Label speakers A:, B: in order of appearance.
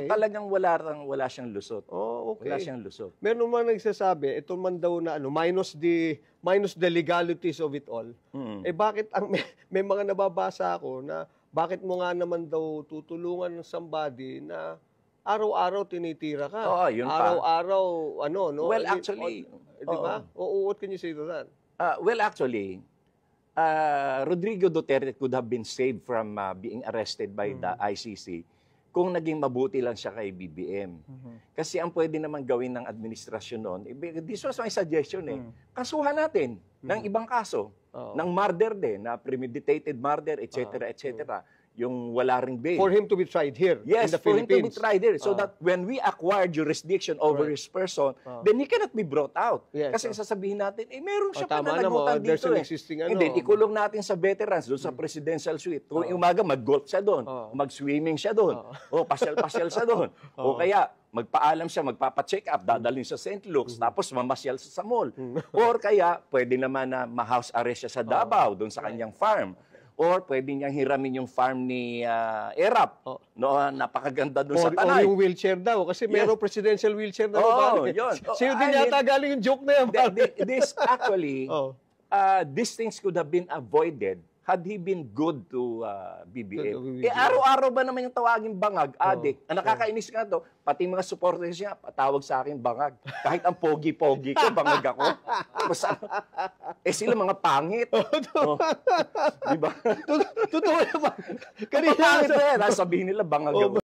A: talagang wala siyang lusot.
B: Oh, okay.
A: Wala siyang lusot.
B: Meron naman nagsasabi, ito man daw na minus the legalities of it all. Bakit may mga nababasa ako na bakit mo nga naman daw tutulungan ng somebody na araw-araw tinitira ka?
A: Oo, yun pa.
B: Araw-araw, no?
A: Well, actually,
B: di ba? What can you say to that?
A: Well, actually, Rodrigo Duterte could have been saved from being arrested by the ICC kung naging mabuti lang siya kay BBM. Kasi ang pwede naman gawin ng administrasyon noon, this was my suggestion kasuhan natin ng ibang kaso, ng murder din, na premeditated murder, etc., etc., yung wala ring bail.
B: For him to be tried here in the Philippines. Yes,
A: for him to be tried here. So that when we acquire jurisdiction over his person, then he cannot be brought out.
B: Yes,
A: kasi sasabihin natin, meron siya
B: tama
A: pananagutan dito.
B: There's an existing
A: And then, ikulong natin sa veterans doon sa presidential suite. Kung umaga, mag-golf siya doon, mag-swimming siya doon, o pasyal-pasyal siya doon. O kaya, magpaalam siya, magpapa-check up, dadalhin sa St. Luke's, tapos mamasyal sa mall. Or kaya, pwede naman na ma-house arrest siya sa Davao, doon sa kanyang farm. Or pwede niyang hiramin yung farm ni Erap. No, napakaganda doon sa Tanay.
B: Or yung wheelchair daw. Kasi mayroong presidential wheelchair na
A: yun.
B: Sa'yo din yata galing yung joke na yan.
A: This actually, these things could have been avoided had he been good to BBM. Araw-araw ba naman yung tawagin bangag, adik? Ang nakakainis nga to, pati mga supporters niya, patawag sa akin bangag. Kahit ang pogi-pogi ko, bangag ako. Sila mga pangit. Diba?
B: Totoo naman.
A: Kanina, sabihin nila bangag ako.